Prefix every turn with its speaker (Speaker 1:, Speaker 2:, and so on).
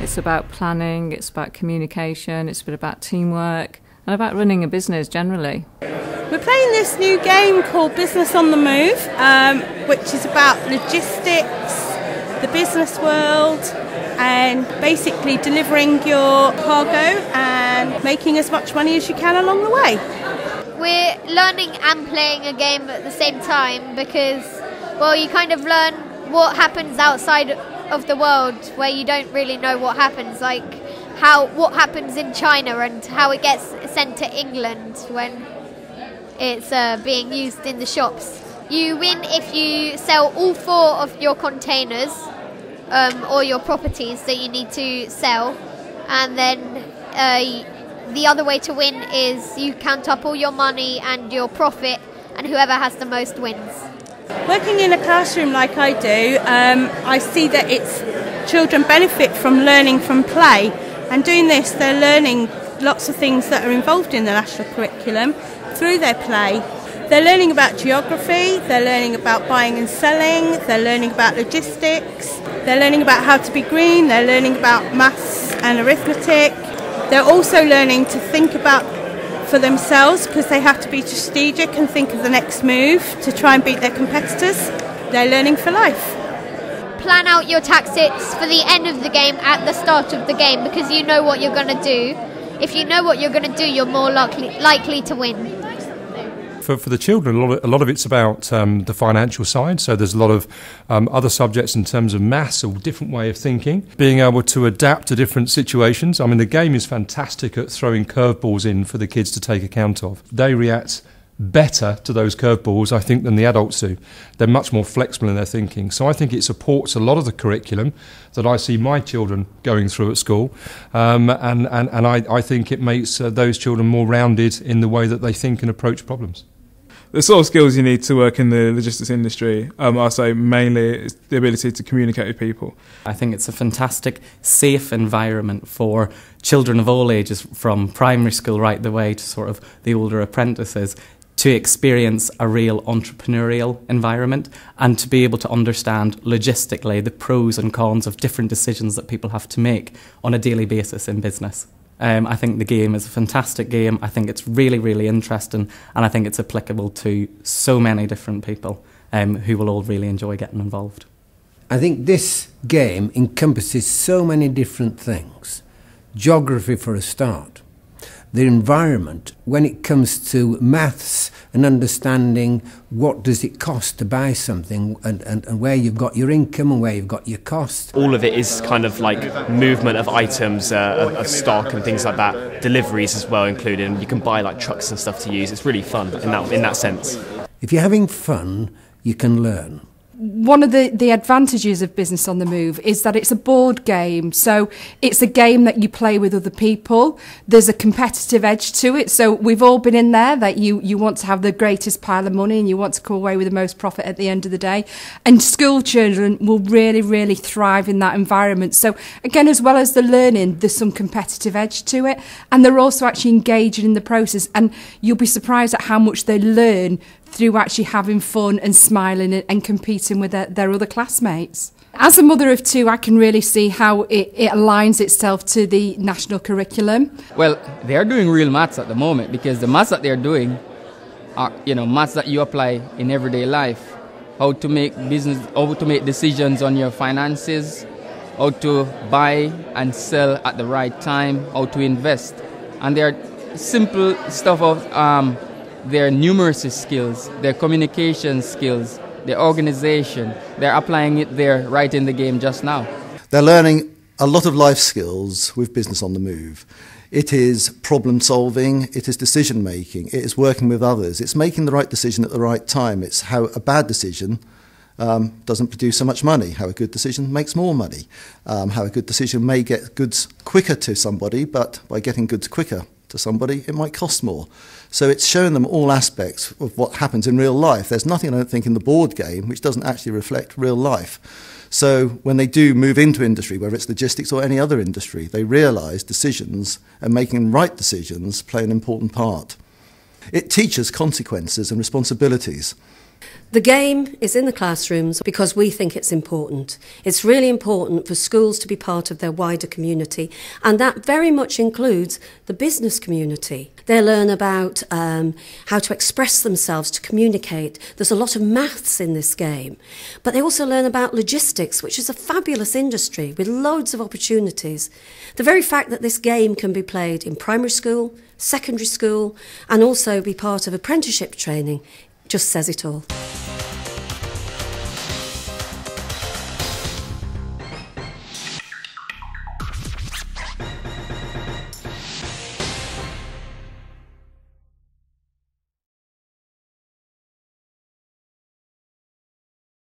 Speaker 1: It's about planning, it's about communication, it's a bit about teamwork and about running a business generally.
Speaker 2: We're playing this new game called Business on the Move, which is about logistics, the business world, and basically delivering your cargo and making as much money as you can along the way.
Speaker 3: We're learning and playing a game at the same time because, well, you kind of learn what happens outside of the world where you don't really know what happens, like what happens in China and how it gets sent to England when it's being used in the shops. You win if you sell all 4 of your containers or your properties that you need to sell, and then the other way to win is you count up all your money and your profit, and whoever has the most wins.
Speaker 2: Working in a classroom like I do, I see that children benefit from learning from play, and doing this they're learning lots of things that are involved in the national curriculum through their play. They're learning about geography, they're learning about buying and selling, they're learning about logistics, they're learning about how to be green, they're learning about maths and arithmetic. They're also learning to think about for themselves because they have to be strategic and think of the next move to try and beat their competitors. They're learning for life.
Speaker 3: Plan out your tactics for the end of the game at the start of the game because you know what you're going to do. If you know what you're going to do, you're more likely to win.
Speaker 4: For the children, a lot of it's about the financial side. So there's a lot of other subjects in terms of maths, a different way of thinking, being able to adapt to different situations. I mean, the game is fantastic at throwing curveballs in for the kids to take account of. They react better to those curveballs, I think, than the adults do. They're much more flexible in their thinking. So I think it supports a lot of the curriculum that I see my children going through at school. And I think it makes those children more rounded in the way that they think and approach problems.
Speaker 5: The sort of skills you need to work in the logistics industry, I'll say mainly is the ability to communicate with people.
Speaker 6: I think it's a fantastic, safe environment for children of all ages, from primary school right the way to sort of the older apprentices, to experience a real entrepreneurial environment and to be able to understand logistically the pros and cons of different decisions that people have to make on a daily basis in business. I think the game is a fantastic game. I think it's really, really interesting, and I think it's applicable to so many different people who will all really enjoy getting involved.
Speaker 7: I think this game encompasses so many different things. Geography for a start. The environment, when it comes to maths and understanding what does it cost to buy something and where you've got your income and where you've got your costs.
Speaker 8: All of it is kind of like movement of items, of stock and things like that. Deliveries as well included, and you can buy like trucks and stuff to use. It's really fun in that sense.
Speaker 7: If you're having fun, you can learn.
Speaker 9: One of the advantages of Business on the Move is that it's a board game. So it's a game that you play with other people. There's a competitive edge to it. So we've all been in there that you want to have the greatest pile of money and you want to come away with the most profit at the end of the day. And school children will really, really thrive in that environment. So again, as well as the learning, there's some competitive edge to it. And they're also actually engaging in the process. And you'll be surprised at how much they learn through actually having fun and smiling and competing with their other classmates. As a mother of 2, I can really see how it aligns itself to the national curriculum.
Speaker 10: Well, they're doing real maths at the moment because the maths that they're doing are, maths that you apply in everyday life. How to make decisions on your finances, how to buy and sell at the right time, how to invest. And they're simple stuff of their numeracy skills, their communication skills, their organization. They're applying it there right in the game just now.
Speaker 11: They're learning a lot of life skills with Business on the Move. It is problem solving, it is decision making, it is working with others, it's making the right decision at the right time. It's how a bad decision doesn't produce so much money, how a good decision makes more money, how a good decision may get goods quicker to somebody, but by getting goods quicker to somebody, it might cost more. So it's showing them all aspects of what happens in real life. There's nothing, I don't think, in the board game which doesn't actually reflect real life. So when they do move into industry, whether it's logistics or any other industry, they realise decisions and making right decisions play an important part. It teaches consequences and responsibilities.
Speaker 12: The game is in the classrooms because we think it's important. It's really important for schools to be part of their wider community, and that very much includes the business community. They learn about how to express themselves, to communicate. There's a lot of maths in this game, but they also learn about logistics, which is a fabulous industry with loads of opportunities. The very fact that this game can be played in primary school, secondary school, and also be part of apprenticeship training just says it all.